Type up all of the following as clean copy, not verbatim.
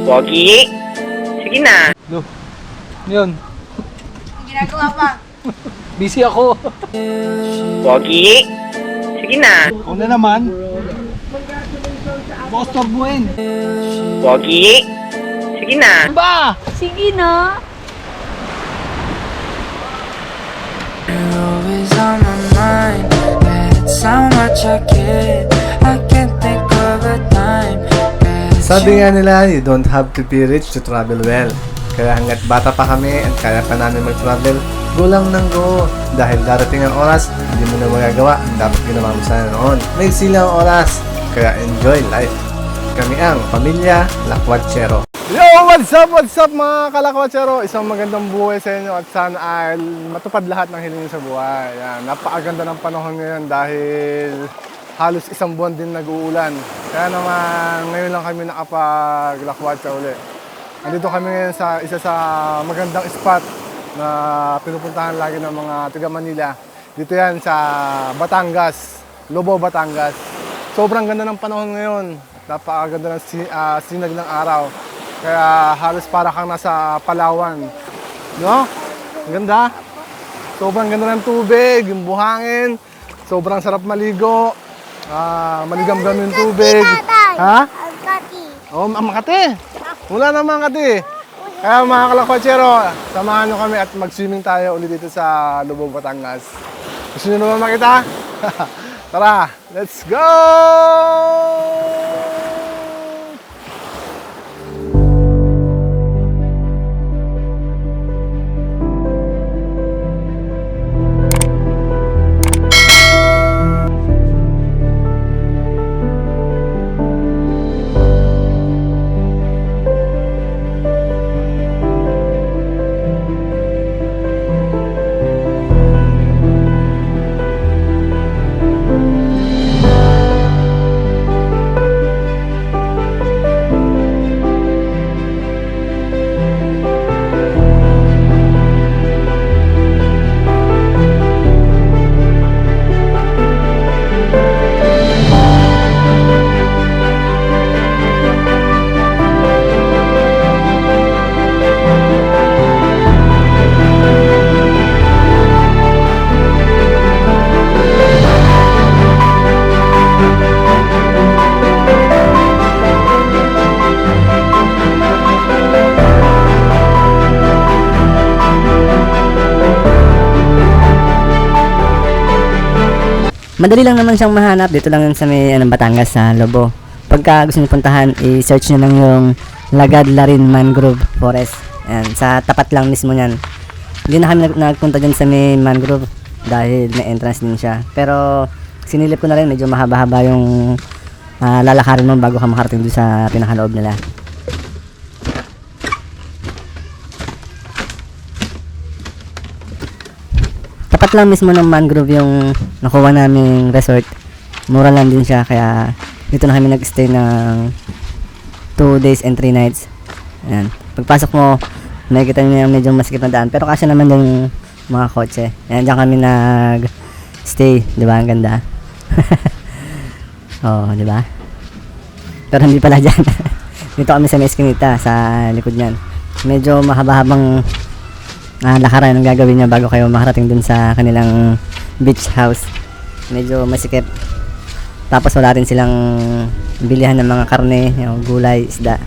Pogi, sige na. No. Yun. Ginagawa pa. Busy ako. Pogi, sige na. Kung na naman. Boss torbuhin. Pogi, sige na. Ba? Sige na. Always on my mind, that's how much I care. I can't think of a time. Sabi nga nila, you don't have to be rich to travel well. Kaya hanggat bata pa kami at kaya pa namin mag-travel, go lang ng go. Dahil darating ang oras, hindi mo na magagawa ang dapat ginawa mo sana noon. May silang oras, kaya enjoy life. Kami ang Pamilya Lakwatsero. Yo! What's up mga kalakwatsero? Isang magandang buhay sa inyo at sana ay matupad lahat ng hiling sa buhay. Yan, napakaganda ng panahon ngayon dahil halos isang buwan din nag-uulan. Kaya naman ngayon lang kami nakapaglakwatsa uli. Andito kami ngayon sa isa sa magandang spot na pinupuntahan lagi ng mga taga Manila. Dito yan sa Batangas, Lobo, Batangas. Sobrang ganda ng panahon ngayon. Napakaganda ng sinag ng araw. Kaya halos para kang nasa Palawan. No? Ang ganda. Sobrang ganda ng tubig, yung buhangin. Sobrang sarap maligo. Maligam-gam yung tubig. Ha? Oh, Makati. Wala na Makati. Kaya mga kalakwatsero, samahan nyo kami at mag-swimming tayo ulit dito sa Lubog, Batangas. Gusto nyo naman makita? Tara, let's go! Madali lang naman siyang mahanap. Dito lang yun sa may Batangas sa Lobo. Pagka gusto niyo puntahan, i-search niyo lang yung Lagad Larin Mangrove Forest. Ayan, sa tapat lang mismo niyan. Hindi na kami nagpunta dyan sa may mangrove dahil may entrance din siya. Pero sinilip ko na rin, medyo mahaba-haba yung lalakarin mo bago ka makarating doon sa pinakaloob nila. Tapat lang mismo ng mangrove yung nakuha naming resort. Mura lang din siya, kaya dito na kami nag-stay ng 2 days and 3 nights. Ayan. Pagpasok mo, nakikita nyo yung medyo masikip na daan, pero kasi naman yung mga kotse. Ayan, dyan kami nag-stay. Diba? Ang ganda. Oh, diba? Pero hindi pala dyan. Dito kami sa Mesquinita, sa likod nyan. Medyo mahaba-habang lakaran ang gagawin niya bago kayo makarating dun sa kanilang beach house. Medyo masikip. Tapos wala rin silang bilihan ng mga karne, yung gulay, isda.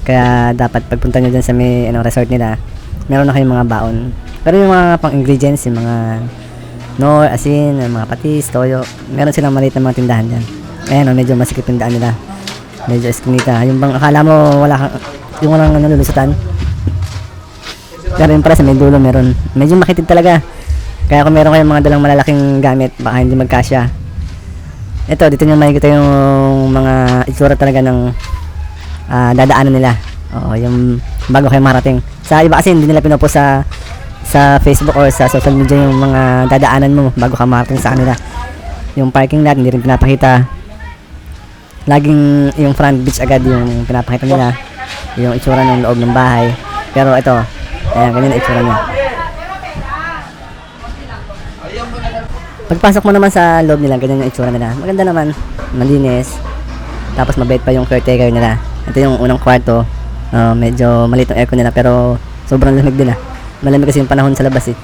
Kaya dapat pagpunta nyo dun sa may resort nila, meron na kayong mga baon. Pero yung mga pang ingredients, yung mga nor, asin, yung mga patis, toyo, meron silang maliit na mga tindahan dyan. Ayan, medyo masikip yung daan nila. Medyo eskinita. Yung bang akala mo yung walang nalulusutan. Pero yun pala sa may dulo meron. Medyo makitid talaga. Kaya kung meron kayong mga dalang malalaking gamit, baka hindi magkasya. Ito, dito nyo makikita yung mga itsura talaga ng dadaanan nila. Oo, yung bago kayo marating. Sa iba kasi hindi nila pinupost sa Facebook or sa social media yung mga dadaanan mo bago ka marating sa kanila. Yung parking lot, hindi rin pinapakita. Laging yung front beach agad yung pinapakita nila. Yung itsura ng loob ng bahay. Pero ito, ayan, ganyan na itsura niya. Pagpasok mo naman sa loob nila, ganyan yung itsura nila. Maganda naman, malinis. Tapos mabait pa yung caretaker nila. Ito yung unang kwarto. Medyo maliit ang aircon nila pero sobrang lamig din ah. Malamig kasi yung panahon sa labas eh.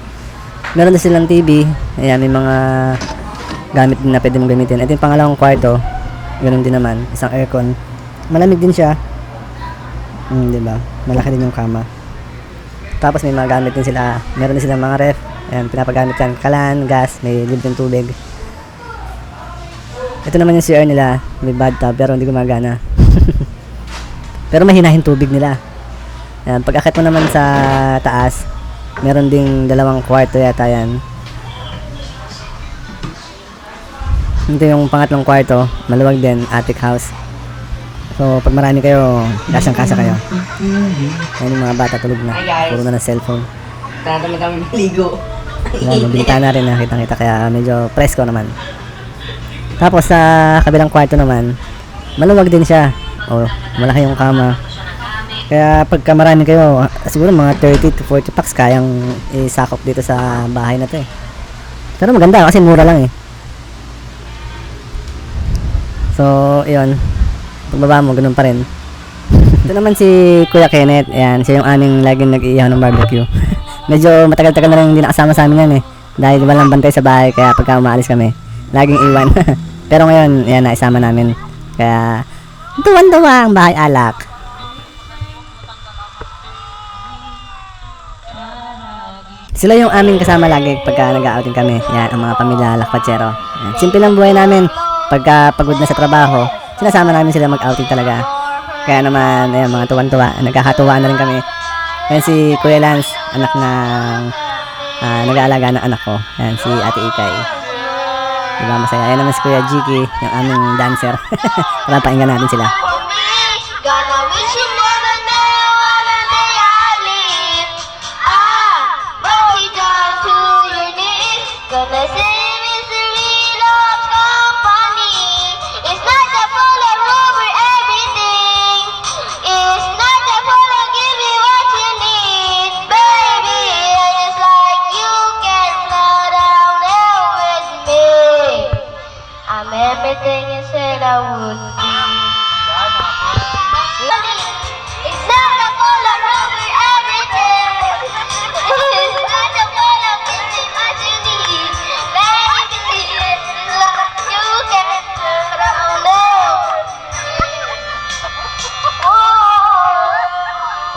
Meron na silang TV. Ayan, may mga gamit din na pwede mong gamitin. Ito yung pangalawang kwarto. Ganun din naman. Isang aircon. Malamig din siya. Diba? Malaki din yung kama. Tapos may mga gamit din sila. Meron din silang mga ref. Ayan, pinapagamit yan. Kalan, gas, may libreng tubig. Ito naman yung CR nila. May bathtub pero hindi gumagana. Pero mahinahin tubig nila. Ayan, pag akit mo naman sa taas, meron ding 2 kwarto yata yan. Ito yung pangatlong kwarto. Maluwag din, attic house. So, pag marami kayo, kasyang-kasya kayo. Ayan yung mga bata tulog na. Puro na ng cellphone. Tara-tama kami maligo. Ayan, yung bintana rin nakita-kita kaya medyo presko naman. Tapos sa kabilang kwarto naman, maluwag din siya. Malaki yung kama. Kaya pagka marami kayo, siguro mga 30 to 40 packs kayang isakop dito sa bahay na to eh. Pero maganda kasi mura lang eh. So, yun. Pagbaba mo, ganun pa rin. Ito naman si Kuya Kenneth. Ayan, siya yung aming laging nag-iihaw ng barbecue. Medyo matagal-tagal na rin hindi nakasama sa amin yan eh. Dahil walang bantay sa bahay, kaya pagka umaalis kami, laging iwan. Pero ngayon, ayan, naisama namin. Kaya, duwan-duwa ang bahay alak. Sila yung aming kasama lagi pagka nag-outing kami. Yan, ang mga pamilya Lakwatsero. Yan, simple lang buhay namin. Pagka pagod na sa trabaho, sinasama namin sila mag-outing talaga. Kaya naman, ayan, mga tuwan-tuwa. Nagkakatuwa na rin kami. Yan si Kuya Lance, anak ng nag-aalaga ng anak ko. Yan, si Ate Ikay. Diba, masaya. Yan naman si Kuya Jiki, yung aming dancer. Para painggan natin sila. Gonna wish you more than the day I live. Break it down to your knees. Gonna say misery love company. It's not the fault of over everything. It's not the fault of give me what you need, baby. It's like you can slow down there with me. I'm everything you said I would be. It's not the fault of over everything. It's not the fault of missing what you need, baby. It's like you can slow down there. Oh,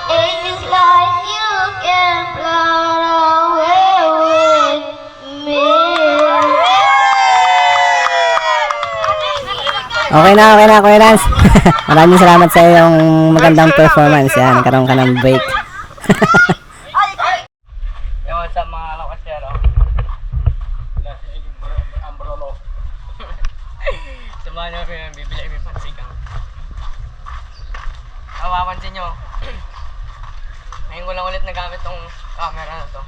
it's just like you can float away with me. Okay na, Kuya Lance. Maraming salamat sa iyong magandang performance. Yan, nagkaroon ka ng break. Yo, what's up mga Lakwatsero? Samahan nyo kami, bibili kami pansigang. Mapapansin nyo, ngayon ko lang ulit nagamit tong camera na to.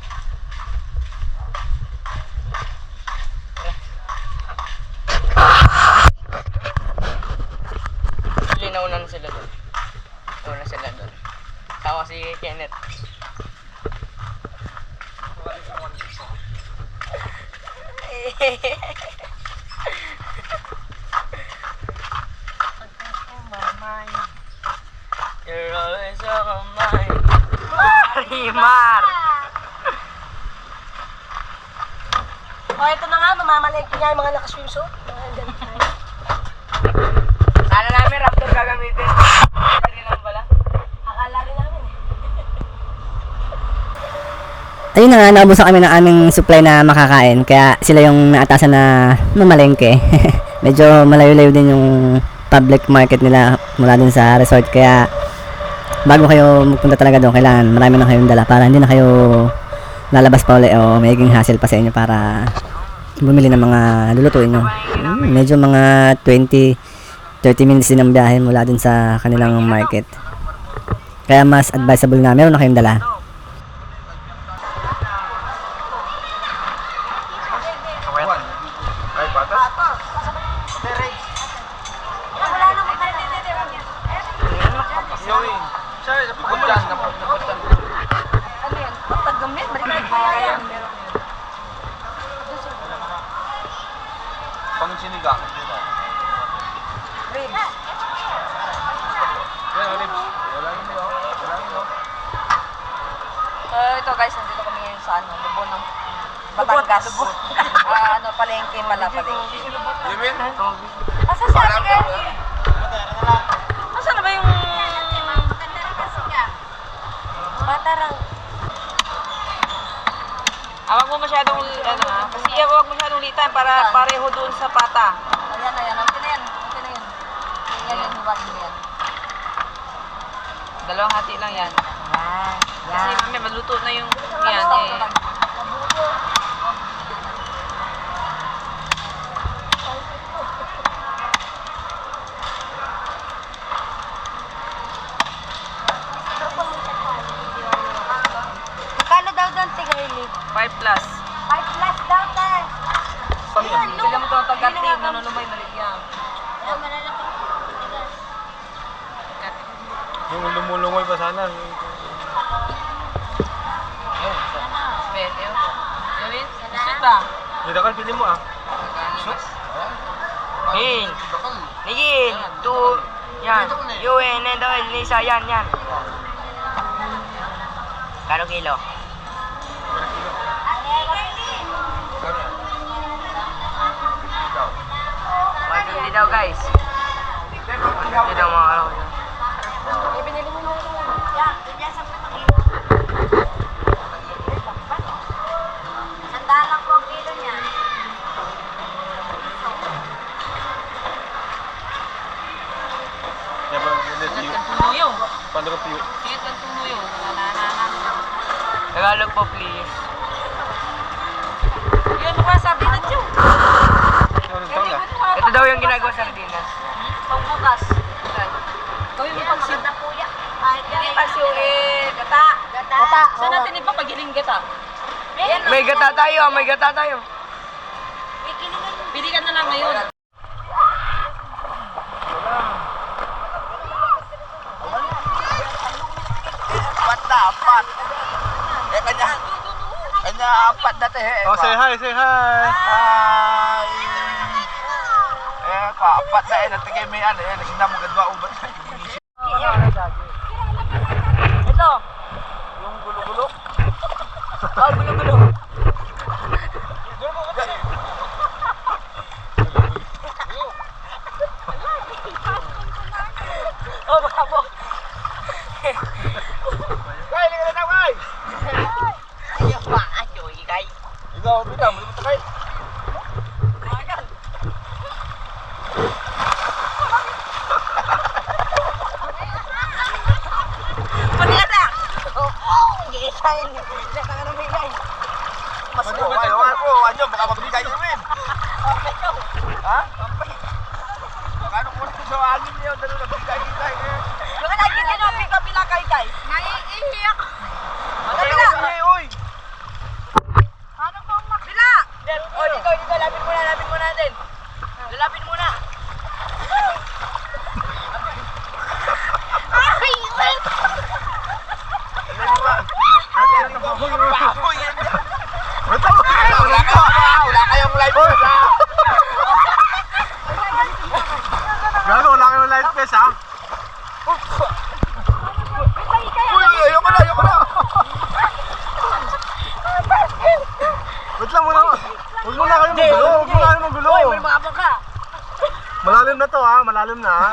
Actually, nauna na sila doon. Nauna sila doon. Tawa si Kenneth. You're always on my mind. Marimar! Ito na nga, mamamalig ko niya yung mga nakaswimsuit. Mga ganyan. Sana namin Raptor gagamitin. Hindi naman pala. Akala rin namin eh. Ayun na nga, naubusan kami ng aming supply na makakain. Kaya sila yung naatasan na mamalengke. Medyo malayo-layo din yung public market nila mula dun sa resort. Kaya bago kayo magpunta talaga doon, kailangan marami na kayong dala para hindi na kayo lalabas pa ulit o magiging hassle pa sa inyo para bumili ng mga lulutuin nyo. Medyo mga 20-30 minutes din ang biyahe mula dun sa kanilang market. Kaya mas advisable na meron na kayong dala. ito guys, nandito kami ngayon sa ano, Lubon ng Batangas. Palengke pala, palengke. Asa si Ate Kelly? Asa na ba yung... Batarang. Huwag mo masyadong, kasi huwag masyadong litan para pareho doon sa pata. Ayan. Okay na yan. Yan, hiwain mo yan. Dalawang hati lang yan. Kasi mami, maluto na yung yan eh. Kano daw doon, Tigayli? 5 plus. 5 plus daw, te. Sila mo ito ang pagkati, nanunumay, maliit yan. Yung lumulungoy pa sana. Spet, yun. Gawin? Sweet ba? Nidakal, pili mo ah. Hin. Nigin. Tu. Yan. Yun. Nendo. Nisa. Yan. Kano kilo? Hindi daw guys. Hindi daw mga ano. Ibinili mo nung... Yan, yan sa pagkakilo. Sandaan lang po ang kilo niya. Yan ba? Sweet ang tumuyo. Paano ka piyo? Sweet ang tumuyo. Tagalog po please. Yun, mukha sabi na tiyo. Ito daw yung ginagawa sa sardinas. Pagbukas. Ikaw yung pagsin. Maganda po yan. Hindi pasyo eh, gata. Gata. Saan natin ipapagiling gata? May gata tayo. Pili ka na lang ngayon. Apat. Kanya apat na te. Oh, say hi. Hi. Apat na natigay may ano nasinam agad ba ubat. Ito. Yung gulo-gulo. Oh, gulo-gulo. Oh, makabok. Kay, liga na kay. Ayo pa, ayo kay. Ikaw, bitaw mo kay. Manila. Oh, gisain. Saka na may guys. Mas ko, ayo baka magbigay rin. Ha? Kano ko sa angin niyo dalo na bigay. Yung lagi din ang pila kay guys. Naiiyak. Pila. Oy. Paano po makila? Oh, dito, lapin muna natin. Lalapin muna. Ay, wait. Wala kayong live. Gago, wala kayong light face ha? Uy, ayoko na. Wait lang muna. Huwag muna kayong magulo. Uy, may mabok ka. Malalim na to ha, malalim na ha.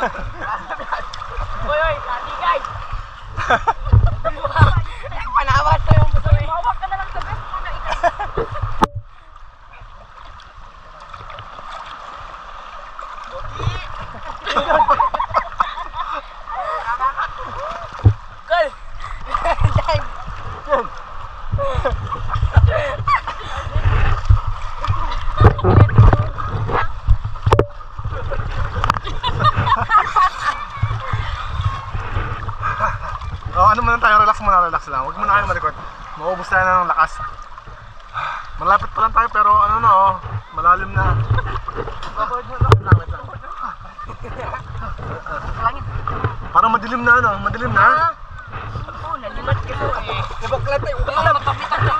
Uy, lagi guys. Panawas na yung buso. Mawak ka na lang sa best. Oh, ano muna tayo, relax lang. Huwag muna kayo malikot. Maubos tayo na ng lakas. Malapit pa lang tayo pero ano na oh, malalim na. Parang madilim na ano, madilim na. Oh, nalimat ka po eh. Nabaklat tayo. Mapapitan na.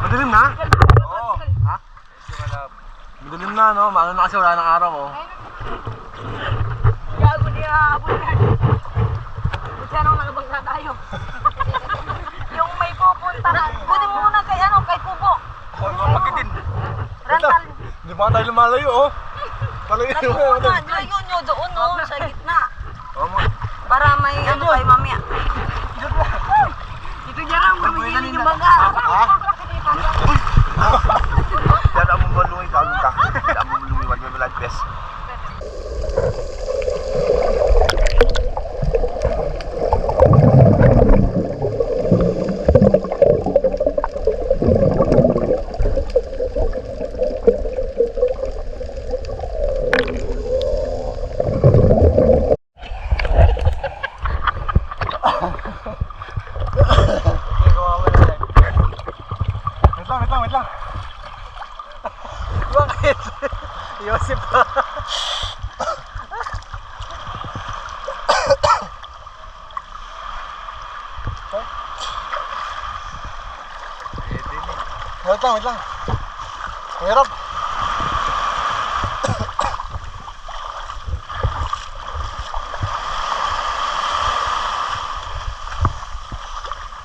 Madilim na? Oo. Ha? Madilim na no, maano na kasi wala ng araw oh. Gago niya habol yan. Buti anong nakabangka tayo. Yung may Baka tayo lumalayo, oh. Talaga yun. Layo nyo doon, no? Sa gitna. Oh, Para may ano kayo mamaya. Ito jarang bumigiling yung baga. Yan ang mamalungi, bago ka. Yan ang mamalungi, wag may blood test. Wait lang. Bakit? Yosip pa. Wait lang. Mahirap.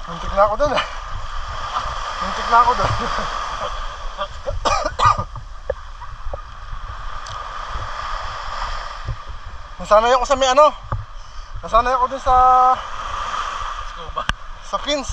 Muntik na ako dun. Nasanay ako sa may ano. Nasanay ako dun sa... Scuba. Sa fins.